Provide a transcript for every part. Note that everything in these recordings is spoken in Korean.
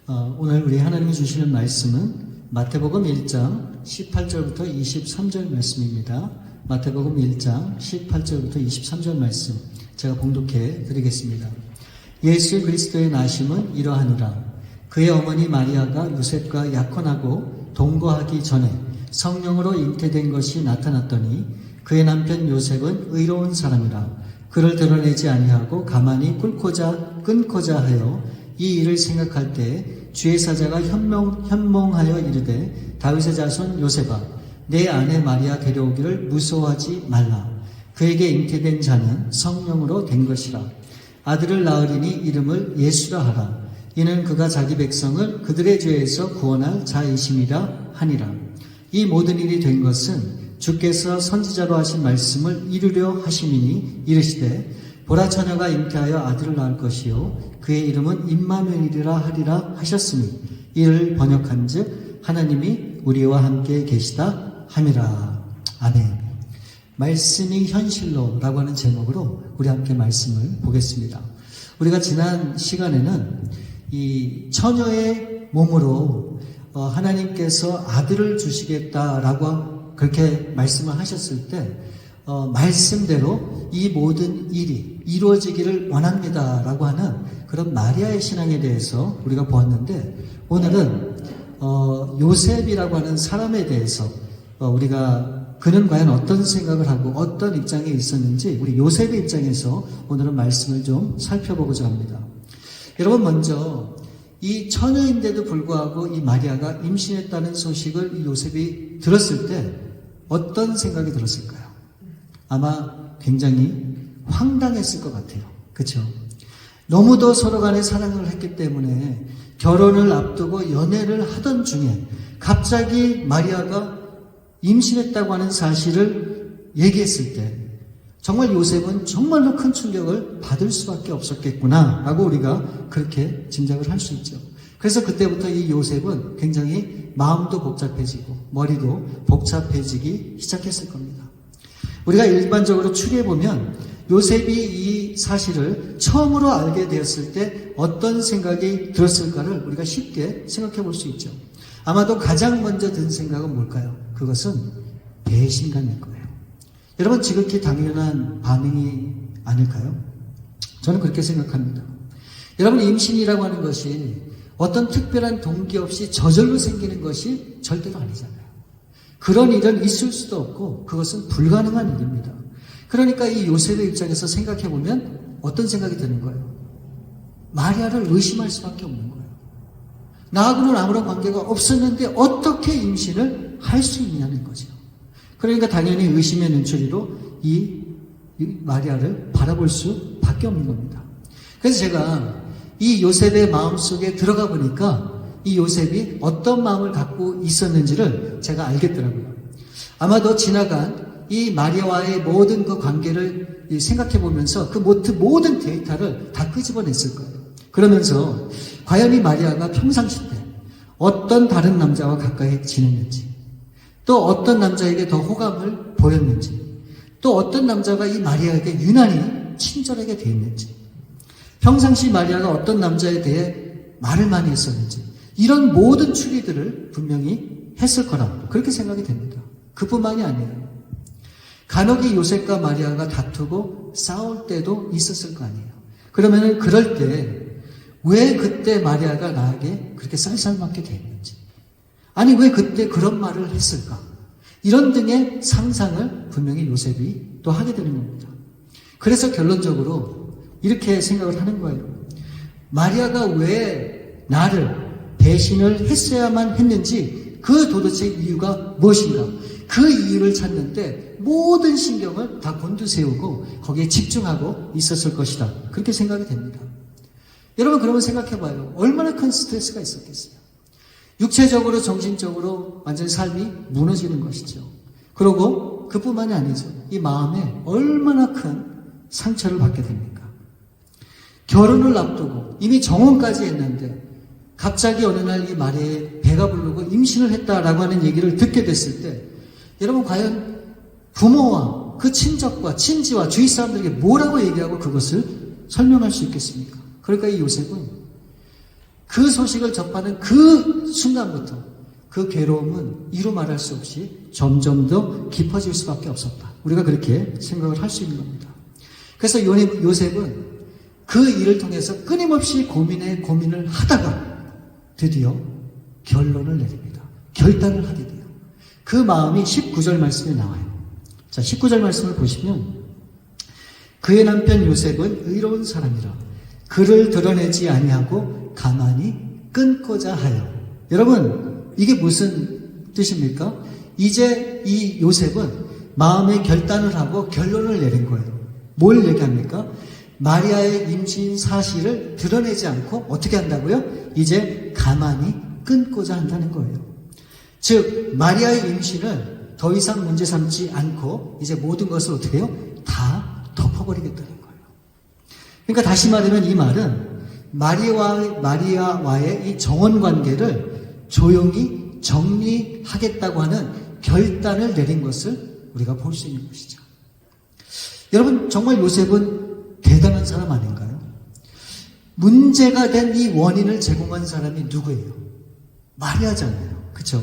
오늘 우리 하나님이 주시는 말씀은 마태복음 1장 18절부터 23절 말씀입니다. 마태복음 1장 18절부터 23절 말씀 제가 봉독해 드리겠습니다. 예수 그리스도의 나심은 이러하니라. 그의 어머니 마리아가 요셉과 약혼하고 동거하기 전에 성령으로 잉태된 것이 나타났더니 그의 남편 요셉은 의로운 사람이라. 그를 드러내지 아니하고 가만히 끊고자 하여 이 일을 생각할 때 주의 사자가 현몽하여 이르되 다윗의 자손 요셉아 내 아내 마리아 데려오기를 무서워하지 말라. 그에게 잉태된 자는 성령으로 된 것이라. 아들을 낳으리니 이름을 예수라 하라. 이는 그가 자기 백성을 그들의 죄에서 구원할 자이심이라 하니라. 이 모든 일이 된 것은 주께서 선지자로 하신 말씀을 이루려 하심이니 이르시되 보라 처녀가 잉태하여 아들을 낳을 것이요 그의 이름은 임마누엘이라 하리라 하셨으니 이를 번역한즉 하나님이 우리와 함께 계시다 함이라. 아멘. 말씀이 현실로라고 하는 제목으로 우리 함께 말씀을 보겠습니다. 우리가 지난 시간에는 이 처녀의 몸으로 하나님께서 아들을 주시겠다라고 그렇게 말씀을 하셨을 때 말씀대로 이 모든 일이 이루어지기를 원합니다라고 하는 그런 마리아의 신앙에 대해서 우리가 보았는데 오늘은 요셉이라고 하는 사람에 대해서 우리가 그는 과연 어떤 생각을 하고 어떤 입장에 있었는지 우리 요셉의 입장에서 오늘은 말씀을 좀 살펴보고자 합니다. 여러분 먼저 이 처녀인데도 불구하고 이 마리아가 임신했다는 소식을 이 요셉이 들었을 때 어떤 생각이 들었을까요? 아마 굉장히 황당했을 것 같아요. 그렇죠? 너무도 서로 간에 사랑을 했기 때문에 결혼을 앞두고 연애를 하던 중에 갑자기 마리아가 임신했다고 하는 사실을 얘기했을 때 정말 요셉은 정말로 큰 충격을 받을 수밖에 없었겠구나 라고 우리가 그렇게 짐작을 할 수 있죠. 그래서 그때부터 이 요셉은 굉장히 마음도 복잡해지고 머리도 복잡해지기 시작했을 겁니다. 우리가 일반적으로 추리해보면 요셉이 이 사실을 처음으로 알게 되었을 때 어떤 생각이 들었을까를 우리가 쉽게 생각해 볼 수 있죠. 아마도 가장 먼저 든 생각은 뭘까요? 그것은 배신감일 거예요. 여러분 지극히 당연한 반응이 아닐까요? 저는 그렇게 생각합니다. 여러분 임신이라고 하는 것이 어떤 특별한 동기 없이 저절로 생기는 것이 절대로 아니잖아요. 그런 일은 있을 수도 없고 그것은 불가능한 일입니다. 그러니까 이 요셉의 입장에서 생각해보면 어떤 생각이 드는 거예요? 마리아를 의심할 수밖에 없는 거예요. 나하고는 아무런 관계가 없었는데 어떻게 임신을 할 수 있냐는 거죠. 그러니까 당연히 의심의 눈초리로 이 마리아를 바라볼 수밖에 없는 겁니다. 그래서 제가 이 요셉의 마음속에 들어가 보니까 이 요셉이 어떤 마음을 갖고 있었는지를 제가 알겠더라고요. 아마도 지나간 이 마리아와의 모든 그 관계를 생각해 보면서 그 모든 데이터를 다 끄집어냈을 거예요. 그러면서 과연 이 마리아가 평상시 때 어떤 다른 남자와 가까이 지냈는지 또 어떤 남자에게 더 호감을 보였는지 또 어떤 남자가 이 마리아에게 유난히 친절하게 대했는지 평상시 마리아가 어떤 남자에 대해 말을 많이 했었는지 이런 모든 추리들을 분명히 했을 거라고 그렇게 생각이 됩니다. 그뿐만이 아니에요. 간혹이 요셉과 마리아가 다투고 싸울 때도 있었을 거 아니에요. 그러면 그럴 때 왜 그때 마리아가 나에게 그렇게 쌀쌀맞게 대했는지 아니 왜 그때 그런 말을 했을까? 이런 등의 상상을 분명히 요셉이 또 하게 되는 겁니다. 그래서 결론적으로 이렇게 생각을 하는 거예요. 마리아가 왜 나를 배신을 했어야만 했는지 그 도대체 이유가 무엇인가? 그 이유를 찾는데 모든 신경을 다 곤두세우고 거기에 집중하고 있었을 것이다. 그렇게 생각이 됩니다. 여러분 그러면 생각해봐요. 얼마나 큰 스트레스가 있었겠어요. 육체적으로 정신적으로 완전히 삶이 무너지는 것이죠. 그리고 그뿐만이 아니죠. 이 마음에 얼마나 큰 상처를 받게 됩니까? 결혼을 앞두고 이미 정혼까지 했는데 갑자기 어느 날 이 마리아의 배가 부르고 임신을 했다라고 하는 얘기를 듣게 됐을 때 여러분 과연 부모와 그 친족과 친지와 주위 사람들에게 뭐라고 얘기하고 그것을 설명할 수 있겠습니까? 그러니까 이 요셉은 그 소식을 접하는 그 순간부터 그 괴로움은 이루 말할 수 없이 점점 더 깊어질 수밖에 없었다. 우리가 그렇게 생각을 할 수 있는 겁니다. 그래서 요셉은 그 일을 통해서 끊임없이 고민을 하다가 드디어 결론을 내립니다. 결단을 하게 돼요. 그 마음이 19절 말씀에 나와요. 자, 19절 말씀을 보시면 그의 남편 요셉은 의로운 사람이라 그를 드러내지 아니하고 가만히 끊고자 하여. 여러분, 이게 무슨 뜻입니까? 이제 이 요셉은 마음의 결단을 하고 결론을 내린 거예요. 뭘 얘기합니까? 마리아의 임신 사실을 드러내지 않고 어떻게 한다고요? 이제 가만히 끊고자 한다는 거예요. 즉 마리아의 임신을 더 이상 문제 삼지 않고 이제 모든 것을 어떻게 해요? 다 덮어버리겠다는 거예요. 그러니까 다시 말하면 이 말은 마리아와의 이 정원 관계를 조용히 정리하겠다고 하는 결단을 내린 것을 우리가 볼 수 있는 것이죠. 여러분, 정말 요셉은 대단한 사람 아닌가요? 문제가 된 이 원인을 제공한 사람이 누구예요? 마리아잖아요. 그렇죠?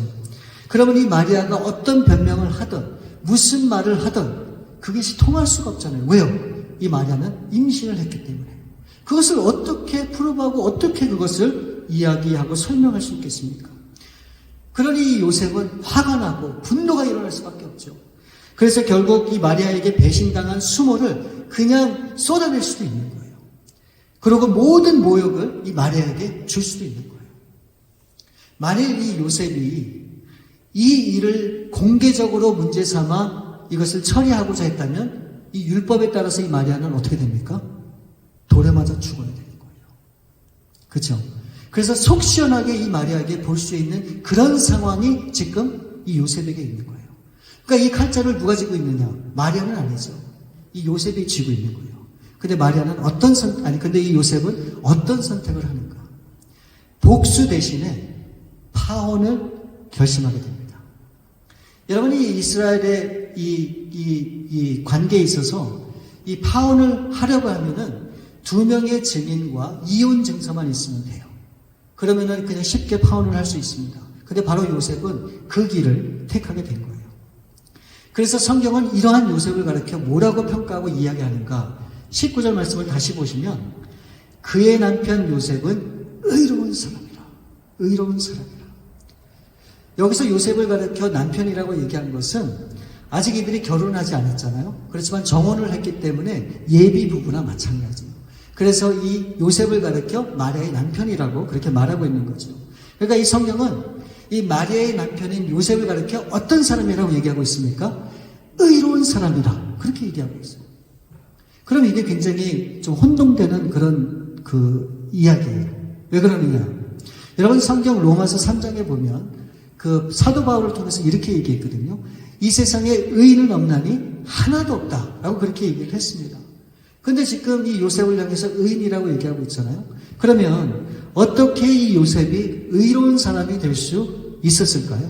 그러면 이 마리아가 어떤 변명을 하든 무슨 말을 하든 그것이 통할 수가 없잖아요. 왜요? 이 마리아는 임신을 했기 때문에. 그것을 어떻게 프로브하고 어떻게 그것을 이야기하고 설명할 수 있겠습니까? 그러니 요셉은 화가 나고 분노가 일어날 수밖에 없죠. 그래서 결국 이 마리아에게 배신당한 수모를 그냥 쏟아낼 수도 있는 거예요. 그리고 모든 모욕을 이 마리아에게 줄 수도 있는 거예요. 만일 이 요셉이 이 일을 공개적으로 문제 삼아 이것을 처리하고자 했다면 이 율법에 따라서 이 마리아는 어떻게 됩니까? 돌에 맞아 죽어야 되는 거예요. 그렇죠? 그래서 속 시원하게 이 마리아에게 볼 수 있는 그런 상황이 지금 이 요셉에게 있는 거예요. 그러니까 이 칼자를 누가 쥐고 있느냐? 마리아는 아니죠. 이 요셉이 쥐고 있는 거예요. 근데 마리아는 근데 이 요셉은 어떤 선택을 하는가? 복수 대신에 파혼을 결심하게 됩니다. 여러분이 이스라엘의 이 관계에 있어서 이 파혼을 하려고 하면은 2명의 증인과 이혼 증서만 있으면 돼요. 그러면은 그냥 쉽게 파혼을 할 수 있습니다. 근데 바로 요셉은 그 길을 택하게 된 거예요. 그래서 성경은 이러한 요셉을 가리켜 뭐라고 평가하고 이야기하는가? 19절 말씀을 다시 보시면 그의 남편 요셉은 의로운 사람이라. 의로운 사람이라. 여기서 요셉을 가리켜 남편이라고 얘기한 것은 아직 이들이 결혼하지 않았잖아요. 그렇지만 정혼을 했기 때문에 예비 부부나 마찬가지예요. 그래서 이 요셉을 가리켜 마리아의 남편이라고 그렇게 말하고 있는 거죠. 그러니까 이 성경은 이 마리아의 남편인 요셉을 가리켜 어떤 사람이라고 얘기하고 있습니까? 의로운 사람이다. 그렇게 얘기하고 있어요. 그럼 이게 굉장히 좀 혼동되는 그런 그 이야기예요. 왜 그러느냐? 여러분 성경 로마서 3장에 보면 그 사도 바울을 통해서 이렇게 얘기했거든요. 이 세상에 의인은 없나니 하나도 없다라고 그렇게 얘기를 했습니다. 근데 지금 이 요셉을 향해서 의인이라고 얘기하고 있잖아요. 그러면 어떻게 이 요셉이 의로운 사람이 될 수 있었을까요?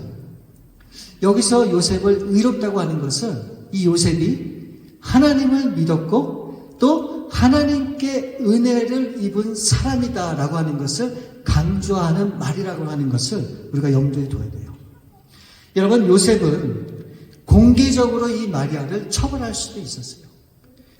여기서 요셉을 의롭다고 하는 것은 이 요셉이 하나님을 믿었고 또 하나님께 은혜를 입은 사람이다라고 하는 것을 강조하는 말이라고 하는 것을 우리가 염두에 둬야 돼요. 여러분, 요셉은 공개적으로 이 마리아를 처벌할 수도 있었어요.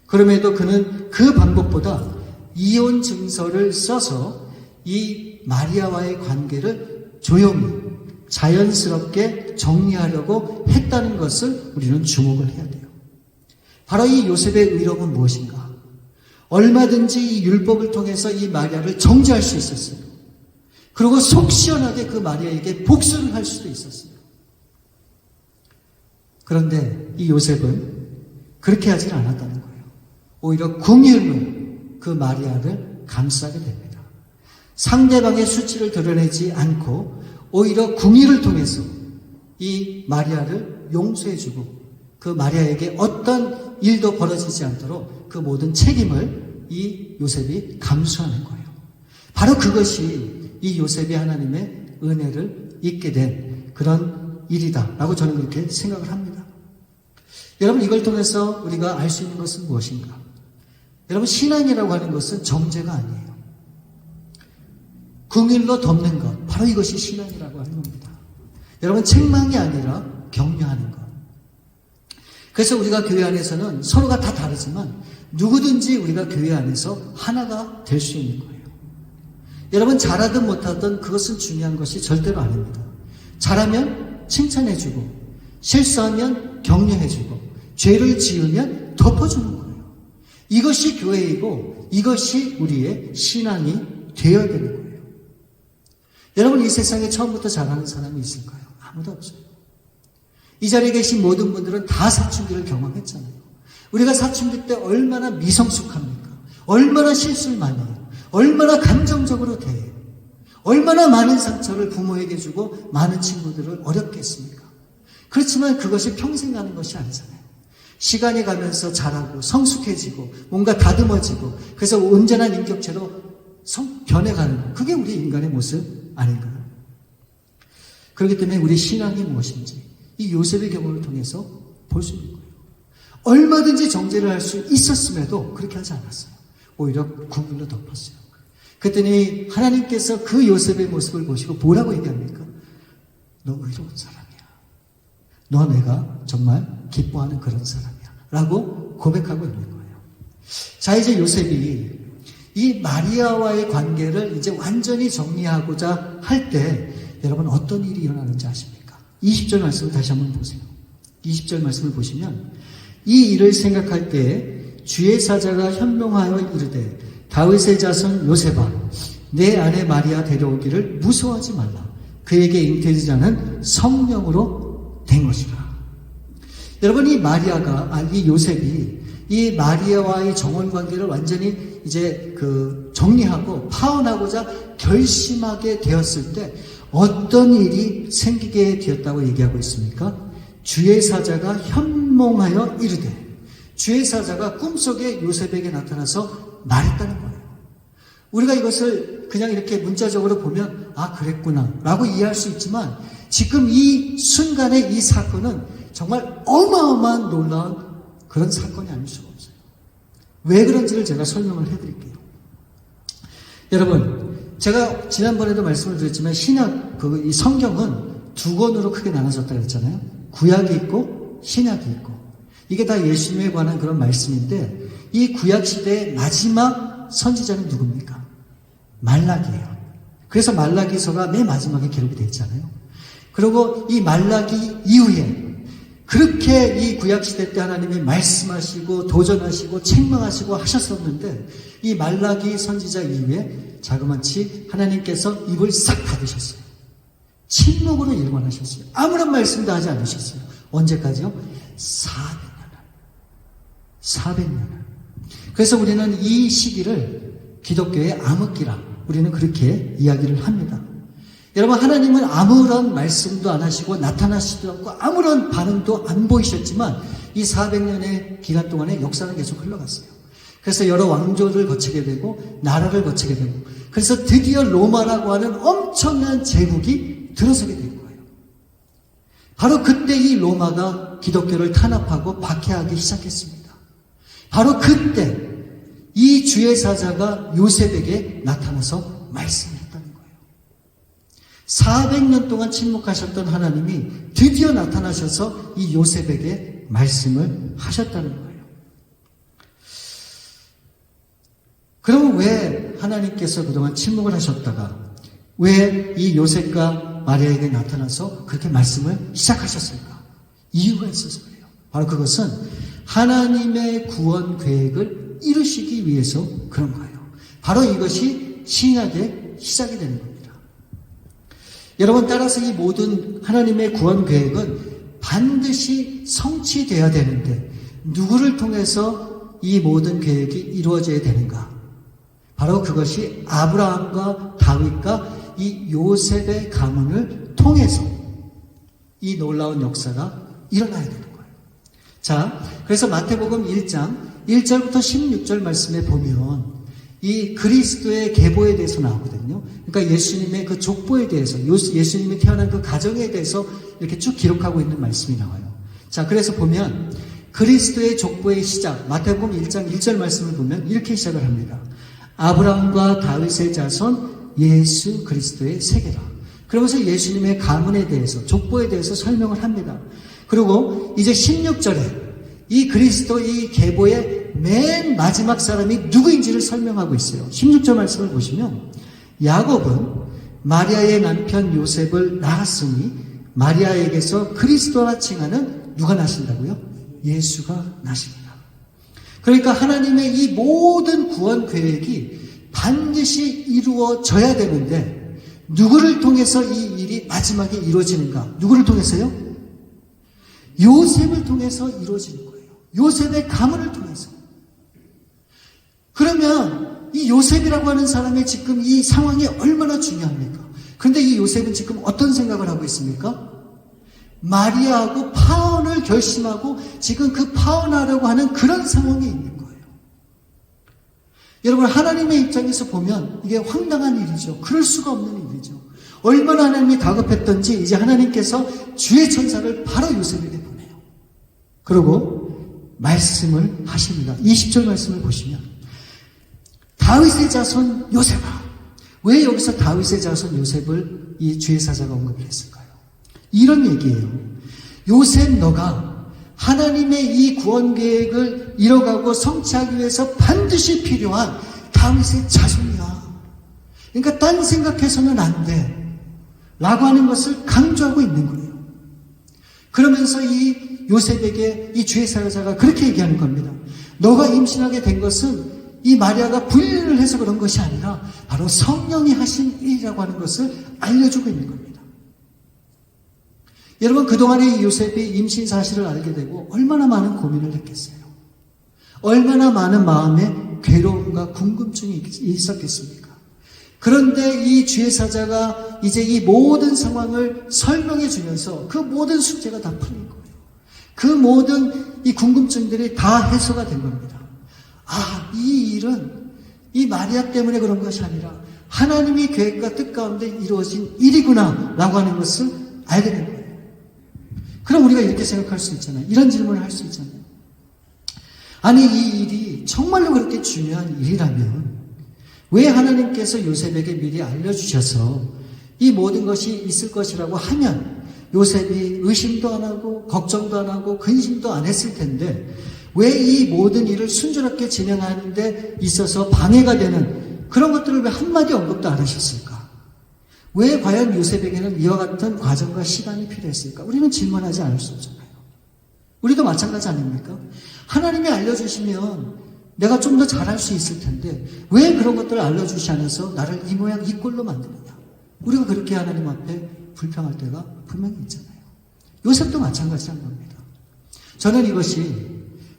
그럼에도 그는 그 방법보다 이혼 증서를 써서 이 마리아와의 관계를 조용히 자연스럽게 정리하려고 했다는 것을 우리는 주목을 해야 돼요. 바로 이 요셉의 의로움은 무엇인가? 얼마든지 이 율법을 통해서 이 마리아를 정죄할 수 있었어요. 그리고 속 시원하게 그 마리아에게 복수를 할 수도 있었어요. 그런데 이 요셉은 그렇게 하지 않았다는 거예요. 오히려 궁율로 그 마리아를 감싸게 됩니다. 상대방의 수치를 드러내지 않고 오히려 궁율을 통해서 이 마리아를 용서해주고 그 마리아에게 어떤 일도 벌어지지 않도록 그 모든 책임을 이 요셉이 감수하는 거예요. 바로 그것이 이 요셉이 하나님의 은혜를 잊게 된 그런 일이다라고 저는 그렇게 생각을 합니다. 여러분, 이걸 통해서 우리가 알 수 있는 것은 무엇인가? 여러분, 신앙이라고 하는 것은 정죄가 아니에요. 긍휼로 덮는 것, 바로 이것이 신앙이라고 하는 겁니다. 여러분, 책망이 아니라 격려하는 것. 그래서 우리가 교회 안에서는 서로가 다 다르지만 누구든지 우리가 교회 안에서 하나가 될 수 있는 거예요. 여러분, 잘하든 못하든 그것은 중요한 것이 절대로 아닙니다. 잘하면 칭찬해주고, 실수하면 격려해주고, 죄를 지으면 덮어주는 거예요. 이것이 교회이고 이것이 우리의 신앙이 되어야 되는 거예요. 여러분, 이 세상에 처음부터 잘하는 사람이 있을까요? 아무도 없어요. 이 자리에 계신 모든 분들은 다 사춘기를 경험했잖아요. 우리가 사춘기 때 얼마나 미성숙합니까? 얼마나 실수를 많이 해요. 얼마나 감정적으로 대해요. 얼마나 많은 상처를 부모에게 주고 많은 친구들을 어렵게 했습니까? 그렇지만 그것이 평생 가는 것이 아니잖아요. 시간이 가면서 자라고 성숙해지고 뭔가 다듬어지고 그래서 온전한 인격체로 변해가는 것. 그게 우리 인간의 모습 아닌가요? 그렇기 때문에 우리 신앙이 무엇인지 이 요셉의 경우를 통해서 볼 수 있는 거예요. 얼마든지 정죄를 할 수 있었음에도 그렇게 하지 않았어요. 오히려 구글로 덮었어요. 그랬더니 하나님께서 그 요셉의 모습을 보시고 뭐라고 얘기합니까? 너 의로운 사람이야. 너 내가 정말 기뻐하는 그런 사람이야. 라고 고백하고 있는 거예요. 자, 이제 요셉이 이 마리아와의 관계를 이제 완전히 정리하고자 할 때 여러분 어떤 일이 일어나는지 아십니까? 20절 말씀을 다시 한번 보세요. 20절 말씀을 보시면 이 일을 생각할 때 주의 사자가 현명하여 이르되 다윗의 자손 요셉아 내 아내 마리아 데려오기를 무서워하지 말라. 그에게 잉태되지 않은 성령으로 된 것이라. 여러분, 이 마리아가 이 요셉이 이 마리아와의 정원 관계를 완전히 이제 정리하고 파혼하고자 결심하게 되었을 때 어떤 일이 생기게 되었다고 얘기하고 있습니까? 주의 사자가 현몽하여 이르되, 주의 사자가 꿈속에 요셉에게 나타나서 말했다는 거예요. 우리가 이것을 그냥 이렇게 문자적으로 보면 아, 그랬구나 라고 이해할 수 있지만 지금 이 순간에 이 사건은 정말 어마어마한 놀라운 그런 사건이 아닐 수가 없어요. 왜 그런지를 제가 설명을 해드릴게요. 여러분, 제가 지난번에도 말씀을 드렸지만 이 성경은 두 권으로 크게 나눠졌다고 했잖아요. 구약이 있고 신약이 있고. 이게 다 예수님에 관한 그런 말씀인데 이 구약 시대의 마지막 선지자는 누굽니까? 말라기예요. 그래서 말라기서가 맨 마지막에 기록이 되어 있잖아요. 그리고 이 말라기 이후에 그렇게 이 구약시대 때 하나님이 말씀하시고 도전하시고 책망하시고 하셨었는데 이 말라기 선지자 이후에 자그마치 하나님께서 입을 싹 닫으셨어요. 침묵으로 일관하셨어요. 아무런 말씀도 하지 않으셨어요. 언제까지요? 400년을. 그래서 우리는 이 시기를 기독교의 암흑기라 우리는 그렇게 이야기를 합니다. 여러분, 하나님은 아무런 말씀도 안 하시고 나타나시지도 않고 아무런 반응도 안 보이셨지만 이 400년의 기간 동안에 역사는 계속 흘러갔어요. 그래서 여러 왕조를 거치게 되고 나라를 거치게 되고 그래서 드디어 로마라고 하는 엄청난 제국이 들어서게 된 거예요. 바로 그때 이 로마가 기독교를 탄압하고 박해하기 시작했습니다. 바로 그때 이 주의 사자가 요셉에게 나타나서 말씀했다는 거예요. 400년 동안 침묵하셨던 하나님이 드디어 나타나셔서 이 요셉에게 말씀을 하셨다는 거예요. 그럼 왜 하나님께서 그동안 침묵을 하셨다가 왜 이 요셉과 마리아에게 나타나서 그렇게 말씀을 시작하셨을까? 이유가 있어서 그래요. 바로 그것은 하나님의 구원 계획을 이루시기 위해서 그런 거예요. 바로 이것이 신약의 시작이 되는 겁니다. 여러분, 따라서 이 모든 하나님의 구원 계획은 반드시 성취되어야 되는데 누구를 통해서 이 모든 계획이 이루어져야 되는가? 바로 그것이 아브라함과 다윗과 이 요셉의 가문을 통해서 이 놀라운 역사가 일어나야 되는 거예요. 자, 그래서 마태복음 1장 1절부터 16절 말씀에 보면 이 그리스도의 계보에 대해서 나오거든요. 그러니까 예수님의 그 족보에 대해서, 예수님이 태어난 그 가정에 대해서 이렇게 쭉 기록하고 있는 말씀이 나와요. 자, 그래서 보면 그리스도의 족보의 시작, 마태복음 1장 1절 말씀을 보면 이렇게 시작을 합니다. 아브라함과 다윗의 자손 예수 그리스도의 세계라. 그러면서 예수님의 가문에 대해서, 족보에 대해서 설명을 합니다. 그리고 이제 16절에 이 그리스도 이 계보의 맨 마지막 사람이 누구인지를 설명하고 있어요. 16절 말씀을 보시면 야곱은 마리아의 남편 요셉을 낳았으니 마리아에게서 그리스도라 칭하는 누가 나신다고요? 예수가 나십니다. 그러니까 하나님의 이 모든 구원 계획이 반드시 이루어져야 되는데 누구를 통해서 이 일이 마지막에 이루어지는가? 누구를 통해서요? 요셉을 통해서 이루어지는 거예요. 요셉의 가문을 통해서. 그러면 이 요셉이라고 하는 사람의 지금 이 상황이 얼마나 중요합니까? 그런데 이 요셉은 지금 어떤 생각을 하고 있습니까? 마리아하고 파혼을 결심하고 지금 그 파혼하려고 하는 그런 상황에 있는 거예요. 여러분, 하나님의 입장에서 보면 이게 황당한 일이죠. 그럴 수가 없는 일이죠. 얼마나 하나님이 다급했던지 이제 하나님께서 주의 천사를 바로 요셉에게 보내요. 그리고 말씀을 하십니다. 20절 말씀을 보시면 다윗의 자손 요셉아. 왜 여기서 다윗의 자손 요셉을 이 주의 사자가 언급을 했을까요? 이런 얘기예요. 요셉 너가 하나님의 이 구원 계획을 이뤄가고 성취하기 위해서 반드시 필요한 다윗의 자손이야. 그러니까 딴 생각해서는 안 돼. 라고 하는 것을 강조하고 있는 거예요. 그러면서 이 요셉에게 이 주의 사자가 그렇게 얘기하는 겁니다. 너가 임신하게 된 것은 이 마리아가 불륜을 해서 그런 것이 아니라 바로 성령이 하신 일이라고 하는 것을 알려주고 있는 겁니다. 여러분, 그동안에 이 요셉이 임신 사실을 알게 되고 얼마나 많은 고민을 했겠어요. 얼마나 많은 마음에 괴로움과 궁금증이 있었겠습니까? 그런데 이 주의 사자가 이제 이 모든 상황을 설명해 주면서 그 모든 숙제가 다 풀린 거예요. 그 모든 이 궁금증들이 다 해소가 된 겁니다. 아, 이 일은 이 마리아 때문에 그런 것이 아니라 하나님의 계획과 뜻 가운데 이루어진 일이구나 라고 하는 것을 알게 된 거예요. 그럼 우리가 이렇게 생각할 수 있잖아요. 이런 질문을 할 수 있잖아요. 아니, 이 일이 정말로 그렇게 중요한 일이라면 왜 하나님께서 요셉에게 미리 알려주셔서 이 모든 것이 있을 것이라고 하면 요셉이 의심도 안 하고 걱정도 안 하고 근심도 안 했을 텐데 왜 이 모든 일을 순조롭게 진행하는 데 있어서 방해가 되는 그런 것들을 왜 한마디 언급도 안 하셨을까? 왜 과연 요셉에게는 이와 같은 과정과 시간이 필요했을까? 우리는 질문하지 않을 수 없잖아요. 우리도 마찬가지 아닙니까? 하나님이 알려주시면 내가 좀 더 잘할 수 있을 텐데 왜 그런 것들을 알려주시 않아서 나를 이 모양 이 꼴로 만드느냐? 우리가 그렇게 하나님 앞에 불평할 때가 분명히 있잖아요. 요셉도 마찬가지란 겁니다. 저는 이것이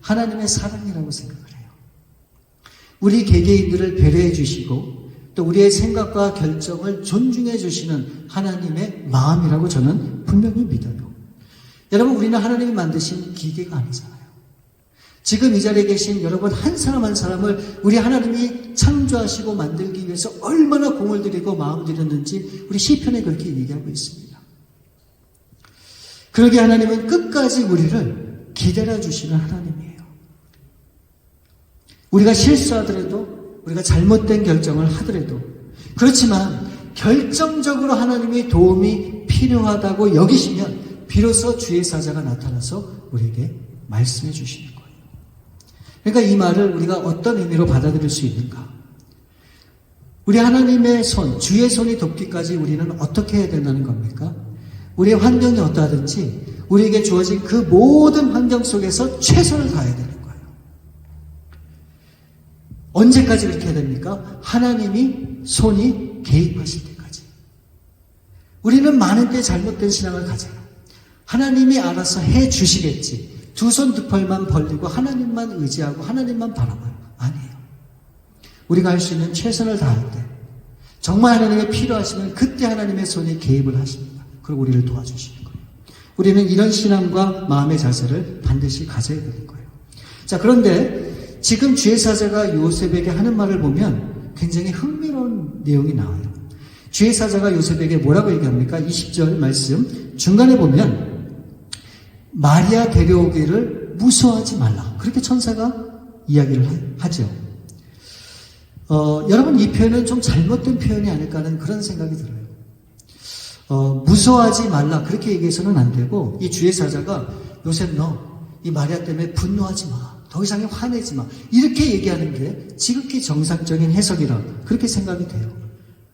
하나님의 사랑이라고 생각을 해요. 우리 개개인들을 배려해 주시고 또 우리의 생각과 결정을 존중해 주시는 하나님의 마음이라고 저는 분명히 믿어요. 여러분, 우리는 하나님이 만드신 기계가 아니잖아요. 지금 이 자리에 계신 여러분 한 사람 한 사람을 우리 하나님이 창조하시고 만들기 위해서 얼마나 공을 들이고 마음을 들였는지 우리 시편에 그렇게 얘기하고 있습니다. 그러기에 하나님은 끝까지 우리를 기다려 주시는 하나님이에요. 우리가 실수하더라도 우리가 잘못된 결정을 하더라도 그렇지만 결정적으로 하나님의 도움이 필요하다고 여기시면 비로소 주의 사자가 나타나서 우리에게 말씀해 주시는 거예요. 그러니까 이 말을 우리가 어떤 의미로 받아들일 수 있는가? 우리 하나님의 손, 주의 손이 돕기까지 우리는 어떻게 해야 된다는 겁니까? 우리의 환경이 어떠하든지 우리에게 주어진 그 모든 환경 속에서 최선을 다해야 되는 거예요. 언제까지 그렇게 해야 됩니까? 하나님이 손이 개입하실 때까지. 우리는 많은 때 잘못된 신앙을 가져요. 하나님이 알아서 해 주시겠지. 두 손 두 팔만 벌리고 하나님만 의지하고 하나님만 바라봐요. 아니에요. 우리가 할 수 있는 최선을 다할 때 정말 하나님이 필요하시면 그때 하나님의 손이 개입을 하십니다. 그리고 우리를 도와주시는 거예요. 우리는 이런 신앙과 마음의 자세를 반드시 가져야 되는 거예요. 자, 그런데 지금 주의 사자가 요셉에게 하는 말을 보면 굉장히 흥미로운 내용이 나와요. 주의 사자가 요셉에게 뭐라고 얘기합니까? 20절 말씀 중간에 보면 마리아 데려오기를 무서워하지 말라. 그렇게 천사가 이야기를 하죠. 여러분 이 표현은 좀 잘못된 표현이 아닐까 하는 그런 생각이 들어요. 무서워하지 말라 그렇게 얘기해서는 안 되고 이 주의 사자가 요셉 너 이 마리아 때문에 분노하지 마. 더 이상에 화내지 마. 이렇게 얘기하는 게 지극히 정상적인 해석이라 그렇게 생각이 돼요.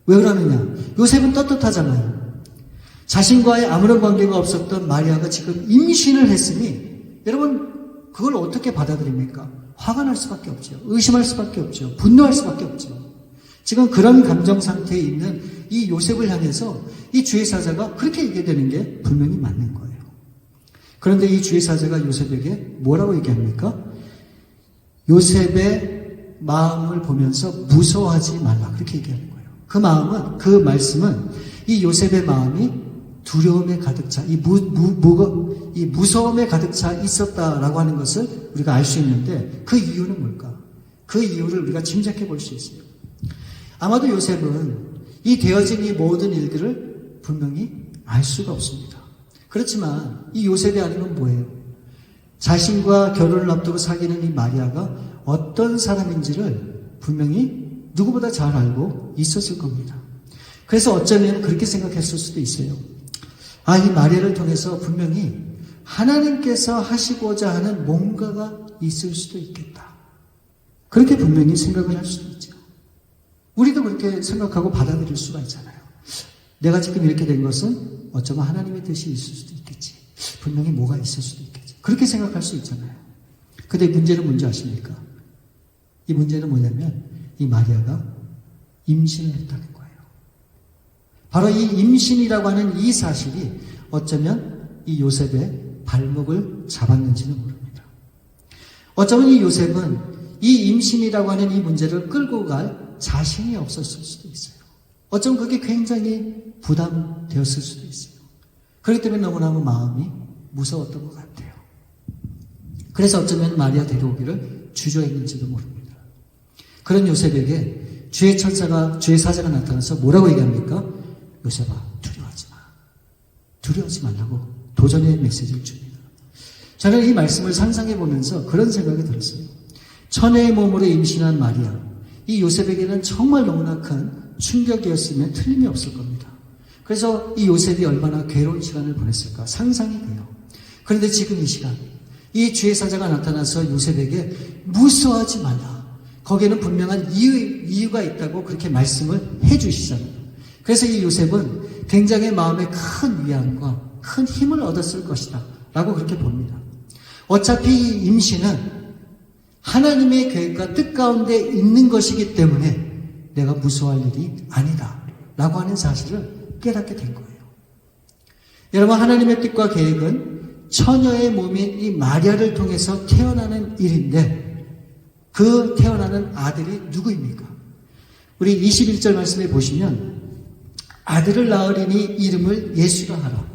왜 그러느냐? 요셉은 떳떳하잖아요. 자신과의 아무런 관계가 없었던 마리아가 지금 임신을 했으니 여러분 그걸 어떻게 받아들입니까? 화가 날 수밖에 없죠. 의심할 수밖에 없죠. 분노할 수밖에 없죠. 지금 그런 감정 상태에 있는 이 요셉을 향해서 이 주의 사자가 그렇게 얘기되는 게 분명히 맞는 거예요. 그런데 이 주의 사자가 요셉에게 뭐라고 얘기합니까? 요셉의 마음을 보면서 무서워하지 말라 그렇게 얘기하는 거예요. 그 말씀은 이 요셉의 마음이 두려움에 가득 차, 이 무서움에 가득 차 있었다라고 하는 것을 우리가 알 수 있는데 그 이유는 뭘까? 그 이유를 우리가 짐작해 볼 수 있어요. 아마도 요셉은 이 되어진 이 모든 일들을 분명히 알 수가 없습니다. 그렇지만 이 요셉이 아는 건 뭐예요? 자신과 결혼을 앞두고 사귀는 이 마리아가 어떤 사람인지를 분명히 누구보다 잘 알고 있었을 겁니다. 그래서 어쩌면 그렇게 생각했을 수도 있어요. 이 마리아를 통해서 분명히 하나님께서 하시고자 하는 뭔가가 있을 수도 있겠다. 그렇게 분명히 생각을 할 수도 있죠. 우리도 그렇게 생각하고 받아들일 수가 있잖아요. 내가 지금 이렇게 된 것은 어쩌면 하나님의 뜻이 있을 수도 있겠지. 분명히 뭐가 있을 수도 있겠지. 그렇게 생각할 수 있잖아요. 근데 문제는 뭔지 아십니까? 이 문제는 뭐냐면 이 마리아가 임신을 했다는 거예요. 바로 이 임신이라고 하는 이 사실이 어쩌면 이 요셉의 발목을 잡았는지는 모릅니다. 어쩌면 이 요셉은 이 임신이라고 하는 이 문제를 끌고 갈 자신이 없었을 수도 있어요. 어쩌면 그게 굉장히 부담되었을 수도 있어요. 그렇기 때문에 너무너무 마음이 무서웠던 것 같아요. 그래서 어쩌면 마리아 데려오기를 주저했는지도 모릅니다. 그런 요셉에게 주의 사자가 나타나서 뭐라고 얘기합니까? 요셉아, 두려워하지 마. 두려워하지 말라고 도전의 메시지를 줍니다. 저는 이 말씀을 상상해 보면서 그런 생각이 들었어요. 천혜의 몸으로 임신한 마리아, 이 요셉에게는 정말 너무나 큰 충격이었으면 틀림이 없을 겁니다. 그래서 이 요셉이 얼마나 괴로운 시간을 보냈을까 상상이 돼요. 그런데 지금 이 시간, 이 주의 사자가 나타나서 요셉에게 무서워하지 말라. 거기에는 분명한 이유가 있다고 그렇게 말씀을 해주시잖아요. 그래서 이 요셉은 굉장히 마음에 큰 위안과 큰 힘을 얻었을 것이다 라고 그렇게 봅니다. 어차피 이 임신은 하나님의 계획과 뜻 가운데 있는 것이기 때문에 내가 무서워할 일이 아니다 라고 하는 사실을 깨닫게 된 거예요. 여러분, 하나님의 뜻과 계획은 처녀의 몸인 이 마리아를 통해서 태어나는 일인데 그 태어나는 아들이 누구입니까? 우리 21절 말씀에 보시면 아들을 낳으리니 이름을 예수라 하라.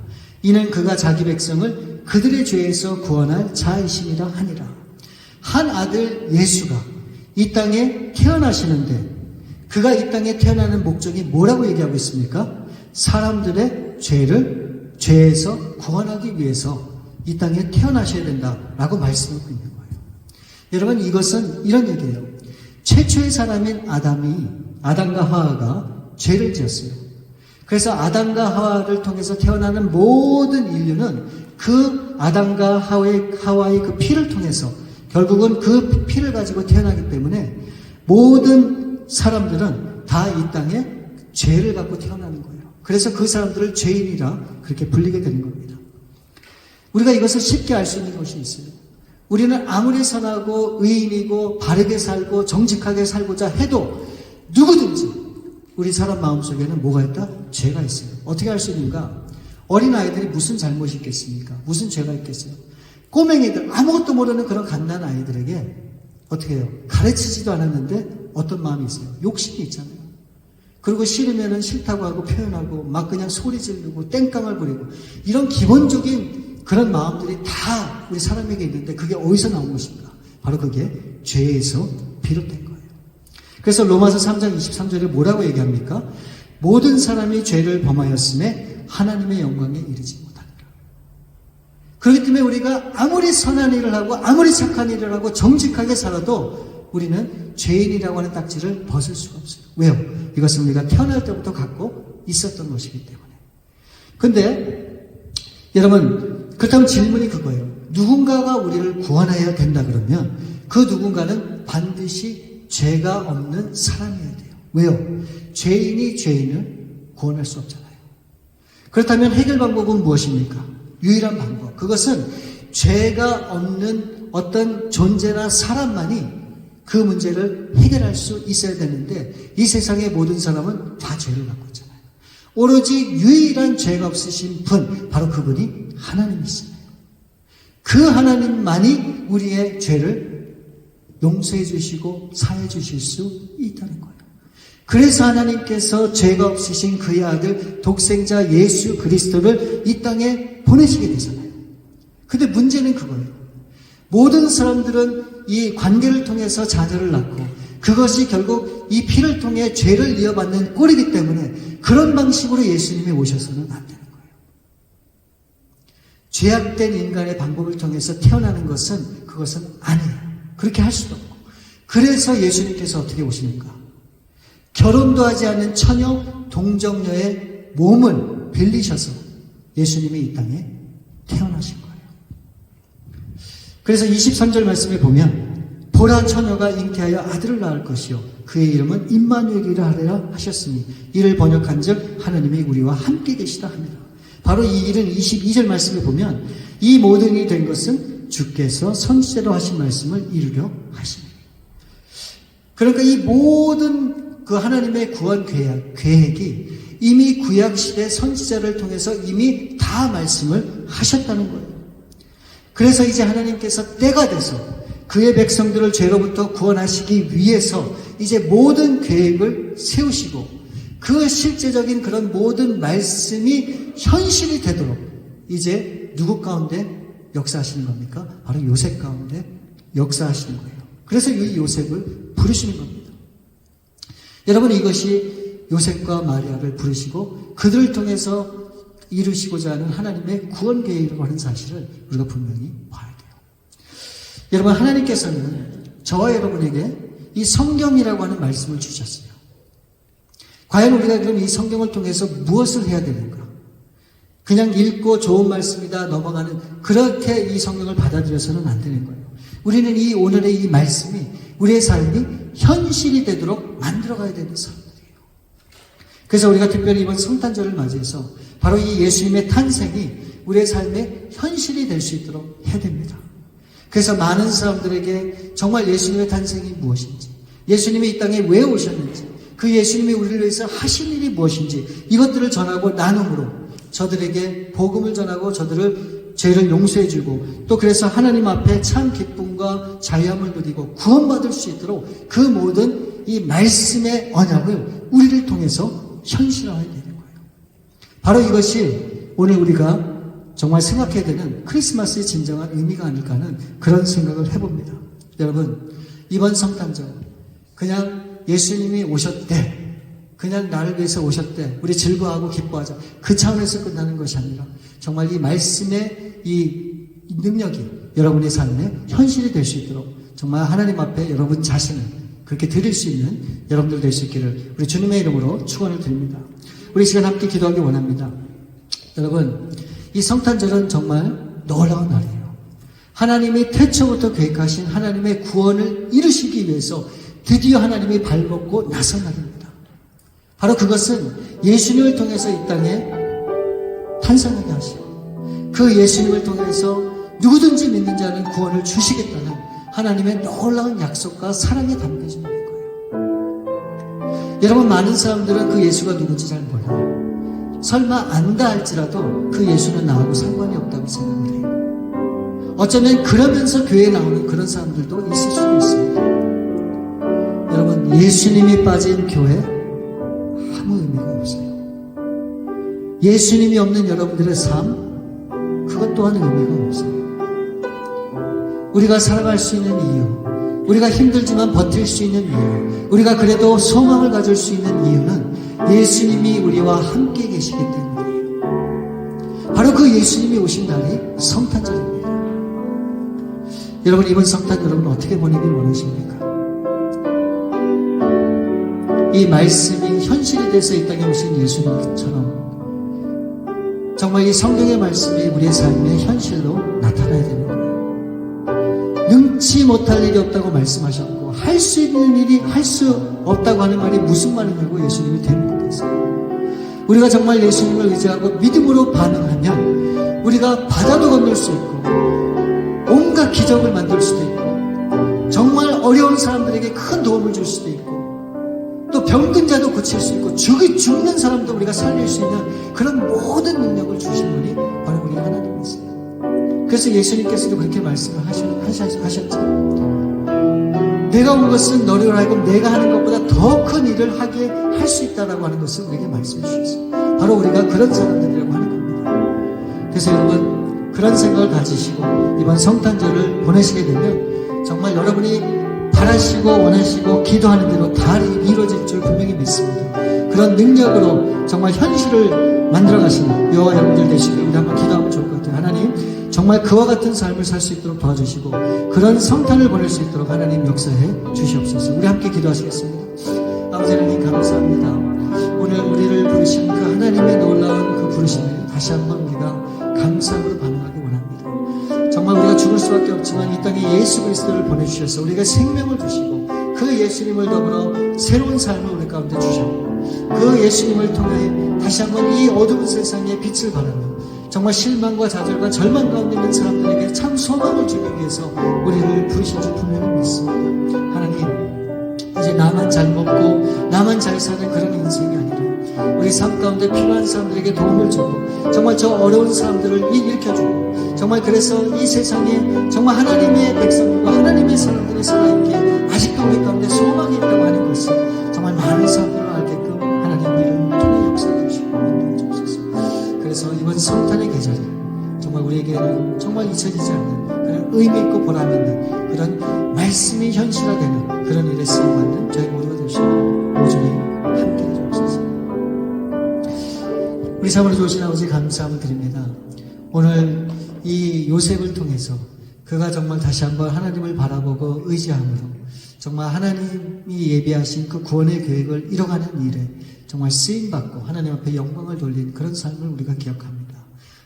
이는 그가 자기 백성을 그들의 죄에서 구원할 자이심이라 하니라. 한 아들 예수가 이 땅에 태어나시는데 그가 이 땅에 태어나는 목적이 뭐라고 얘기하고 있습니까? 사람들의 죄에서 구원하기 위해서 이 땅에 태어나셔야 된다라고 말씀하고 있는 거예요. 여러분, 이것은 이런 얘기예요. 최초의 사람인 아담과 하와가 죄를 지었어요. 그래서 아담과 하와를 통해서 태어나는 모든 인류는 그 아담과 하와의 그 피를 통해서 결국은 그 피를 가지고 태어나기 때문에 모든 사람들은 다 이 땅에 죄를 갖고 태어나는 거예요. 그래서 그 사람들을 죄인이라 그렇게 불리게 되는 겁니다. 우리가 이것을 쉽게 알 수 있는 것이 있어요. 우리는 아무리 선하고 의인이고 바르게 살고 정직하게 살고자 해도 누구든지 우리 사람 마음속에는 뭐가 있다? 죄가 있어요. 어떻게 알 수 있는가? 어린아이들이 무슨 잘못이 있겠습니까? 무슨 죄가 있겠어요? 꼬맹이들, 아무것도 모르는 그런 갓난 아이들에게 어떻게 해요? 가르치지도 않았는데 어떤 마음이 있어요? 욕심이 있잖아요. 그리고 싫으면은 싫다고 하고 표현하고 막 그냥 소리 지르고 땡깡을 부리고 이런 기본적인 그런 마음들이 다 우리 사람에게 있는데 그게 어디서 나온 것입니까? 바로 그게 죄에서 비롯된 거예요. 그래서 로마서 3장 23절에 뭐라고 얘기합니까? 모든 사람이 죄를 범하였음에 하나님의 영광에 이르지 못하니라. 그렇기 때문에 우리가 아무리 선한 일을 하고 아무리 착한 일을 하고 정직하게 살아도 우리는 죄인이라고 하는 딱지를 벗을 수가 없어요. 왜요? 이것은 우리가 태어날 때부터 갖고 있었던 것이기 때문에. 근데 여러분, 그렇다면 질문이 그거예요. 누군가가 우리를 구원해야 된다 그러면 그 누군가는 반드시 죄가 없는 사람이어야 돼요. 왜요? 죄인이 죄인을 구원할 수 없잖아요. 그렇다면 해결 방법은 무엇입니까? 유일한 방법. 그것은 죄가 없는 어떤 존재나 사람만이 그 문제를 해결할 수 있어야 되는데 이 세상의 모든 사람은 다 죄를 갖고 있잖아요. 오로지 유일한 죄가 없으신 분, 바로 그분이 하나님이시잖아요. 그 하나님만이 우리의 죄를 용서해 주시고 사해 주실 수 있다는 거예요. 그래서 하나님께서 죄가 없으신 그의 아들 독생자 예수 그리스도를 이 땅에 보내시게 되잖아요. 근데 문제는 그거예요. 모든 사람들은 이 관계를 통해서 자녀를 낳고 그것이 결국 이 피를 통해 죄를 이어받는 꼴이기 때문에 그런 방식으로 예수님이 오셔서는 안 되는 거예요. 죄악된 인간의 방법을 통해서 태어나는 것은 그것은 아니에요. 그렇게 할 수도 없고. 그래서 예수님께서 어떻게 오십니까? 결혼도 하지 않은 처녀 동정녀의 몸을 빌리셔서 예수님이 이 땅에 태어나신 거예요. 그래서 23절 말씀에 보면 보라 처녀가 잉태하여 아들을 낳을 것이요 그의 이름은 임마누엘이라 하리라 하셨으니 이를 번역한즉 하나님이 우리와 함께 계시다 합니다. 바로 이 일은 22절 말씀에 보면 이 모든 일이 된 것은 주께서 선지자로 하신 말씀을 이루려 하십니다. 그러니까 이 모든 그 하나님의 구원 계획이 이미 구약시대 선지자를 통해서 이미 다 말씀을 하셨다는 거예요. 그래서 이제 하나님께서 때가 돼서 그의 백성들을 죄로부터 구원하시기 위해서 이제 모든 계획을 세우시고 그 실제적인 그런 모든 말씀이 현실이 되도록 이제 누구 가운데 역사하시는 겁니까? 바로 요셉 가운데 역사하시는 거예요. 그래서 이 요셉을 부르시는 겁니다. 여러분, 이것이 요셉과 마리아를 부르시고 그들을 통해서 이루시고자 하는 하나님의 구원 계획이라고 하는 사실을 우리가 분명히 봐야 돼요. 여러분, 하나님께서는 저와 여러분에게 이 성경이라고 하는 말씀을 주셨어요. 과연 우리가 그럼 이 성경을 통해서 무엇을 해야 되는가? 그냥 읽고 좋은 말씀이다 넘어가는 그렇게 이 성경을 받아들여서는 안 되는 거예요. 우리는 이 오늘의 이 말씀이 우리의 삶이 현실이 되도록 만들어가야 되는 사람들이에요. 그래서 우리가 특별히 이번 성탄절을 맞이해서 바로 이 예수님의 탄생이 우리의 삶의 현실이 될 수 있도록 해야 됩니다. 그래서 많은 사람들에게 정말 예수님의 탄생이 무엇인지, 예수님이 이 땅에 왜 오셨는지, 그 예수님이 우리를 위해서 하신 일이 무엇인지 이것들을 전하고 나눔으로 저들에게 복음을 전하고 저들을 죄를 용서해주고 또 그래서 하나님 앞에 참 기쁨과 자유함을 누리고 구원받을 수 있도록 그 모든 이 말씀의 언약을 우리를 통해서 현실화해야 되는 거예요. 바로 이것이 오늘 우리가 정말 생각해야 되는 크리스마스의 진정한 의미가 아닐까 하는 그런 생각을 해봅니다. 여러분, 이번 성탄절 그냥 예수님이 오셨대, 그냥 나를 위해서 오셨대, 우리 즐거워하고 기뻐하자, 그 차원에서 끝나는 것이 아니라 정말 이 말씀의 이 능력이 여러분의 삶에 현실이 될 수 있도록 정말 하나님 앞에 여러분 자신을 그렇게 드릴 수 있는 여러분들 될 수 있기를 우리 주님의 이름으로 축원을 드립니다. 우리 시간 함께 기도하기 원합니다. 여러분, 이 성탄절은 정말 놀라운 날이에요. 하나님이 태초부터 계획하신 하나님의 구원을 이루시기 위해서 드디어 하나님이 발벗고 나선 날입니다. 바로 그것은 예수님을 통해서 이 땅에 탄생하게 하시고 그 예수님을 통해서 누구든지 믿는 자는 구원을 주시겠다는 하나님의 놀라운 약속과 사랑이 담겨진 거예요. 여러분, 많은 사람들은 그 예수가 누군지 잘 몰라요. 설마 안다 할지라도 그 예수는 나하고 상관이 없다고 생각을 해요. 어쩌면 그러면서 교회에 나오는 그런 사람들도 있을 수도 있습니다. 여러분, 예수님이 빠진 교회 아무 의미가 없어요. 예수님이 없는 여러분들의 삶, 그것 또한 의미가 없어요. 우리가 살아갈 수 있는 이유, 우리가 힘들지만 버틸 수 있는 이유, 우리가 그래도 소망을 가질 수 있는 이유는 예수님이 우리와 함께 계시기 때문이에요. 바로 그 예수님이 오신 날이 성탄절입니다. 여러분, 이번 성탄 여러분 어떻게 보내길 원하십니까? 이 말씀이 현실이 돼서 이 땅에 오신 예수님처럼 정말 이 성경의 말씀이 우리의 삶의 현실로 나타나야 되는 거예요. 능치 못할 일이 없다고 말씀하셨고 할 수 있는 일이 할 수 없다고 하는 말이 무슨 말이냐고 예수님이 대목했어요. 우리가 정말 예수님을 의지하고 믿음으로 반응하면 우리가 바다도 건널 수 있고 온갖 기적을 만들 수도 있고 정말 어려운 사람들에게 큰 도움을 줄 수도 있고 또 병든 자도 고칠 수 있고 죽는 사람도 우리가 살릴 수 있는 그런 모든 능력을 주신 분이 바로 우리 하나님이십니다. 그래서 예수님께서도 그렇게 말씀을 하셨죠. 내가 온 것은 너를 하여금 내가 하는 것보다 더 큰 일을 하게 할 수 있다라고 하는 것을 우리에게 말씀해 주셨어요. 바로 우리가 그런 사람들이라고 하는 겁니다. 그래서 여러분 그런 생각을 가지시고 이번 성탄절을 보내시게 되면 정말 여러분이 바라시고 원하시고 기도하는 대로 다 이루어질 줄 분명히 믿습니다. 그런 능력으로 정말 현실을 만들어 가시는 여호와 여러분들 되시길 우리 한번 기도하면 좋을 것 같아요. 하나님 정말 그와 같은 삶을 살 수 있도록 도와주시고 그런 성탄을 보낼 수 있도록 하나님 역사해 주시옵소서. 우리 함께 기도하시겠습니다. 아버지 하나님 감사합니다. 오늘 우리를 부르신 그 하나님의 놀라운 그 부르심에 다시 한번 우리가 감사함으로 반응하기 원합니다. 정말 우리가 죽을 수밖에 없지만 이 땅에 예수 그리스도를 보내주셔서 우리가 생명을 주시고 그 예수님을 더불어 새로운 삶을 우리 가운데 주셨고 그 예수님을 통해 다시 한번 이 어두운 세상에 빛을 발하며 정말 실망과 좌절과 절망 가운데 있는 사람들에게 참 소망을 주기 위해서 우리를 부르신 줄 분명히 믿습니다. 하나님 이제 나만 잘 먹고 나만 잘 사는 그런 인생이 아니라 우리 삶 가운데 필요한 사람들에게 도움을 주고 정말 저 어려운 사람들을 일으켜주고 정말 그래서 이 세상에 정말 하나님의 백성들과 하나님의 사람들이 살아있기에 아직도 우리 가운데 소망이 있다고 하는 것을 정말 많은 사람들을 알게끔 하나님 우리를 통해 역사해 주시고 인도해 주옵소서. 그래서 이번 성탄의 계절이 정말 우리에게는 정말 잊혀지지 않는 그런 의미 있고 보람 있는 그런 말씀이 현실화되는 그런 일에 쓰임받는 저희 모두가 되시고 오주님 함께 해주옵소서. 우리 참으로 좋으신 아버지 감사함을 드립니다. 오늘 이 요셉을 통해서 그가 정말 다시 한번 하나님을 바라보고 의지함으로 정말 하나님이 예비하신 그 구원의 계획을 이뤄가는 일에 정말 쓰임받고 하나님 앞에 영광을 돌린 그런 삶을 우리가 기억합니다.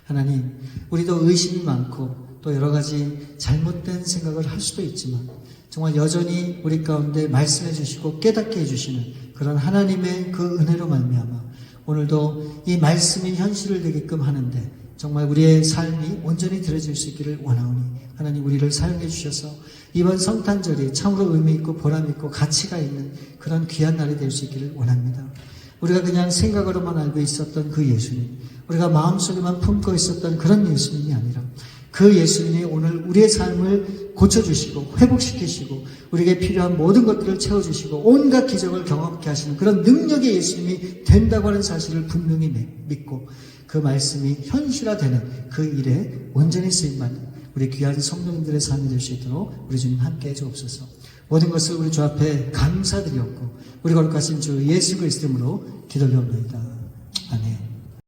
하나님, 우리도 의심이 많고 또 여러 가지 잘못된 생각을 할 수도 있지만 정말 여전히 우리 가운데 말씀해 주시고 깨닫게 해주시는 그런 하나님의 그 은혜로 말미암아 오늘도 이 말씀이 현실을 되게끔 하는데 정말 우리의 삶이 온전히 드려질 수 있기를 원하오니 하나님 우리를 사용해 주셔서 이번 성탄절이 참으로 의미 있고 보람 있고 가치가 있는 그런 귀한 날이 될 수 있기를 원합니다. 우리가 그냥 생각으로만 알고 있었던 그 예수님, 우리가 마음속에만 품고 있었던 그런 예수님이 아니라 그 예수님이 오늘 우리의 삶을 고쳐주시고 회복시키시고 우리에게 필요한 모든 것들을 채워주시고 온갖 기적을 경험케 하시는 그런 능력의 예수님이 된다고 하는 사실을 분명히 믿고 그 말씀이 현실화되는 그 일에 온전히 쓰임받는 우리 귀한 성도님들의 삶이 될 수 있도록 우리 주님 함께 해주옵소서. 모든 것을 우리 주 앞에 감사드렸고 우리 거룩하신 주 예수 그리스도 이름으로 기도드립니다. 아멘.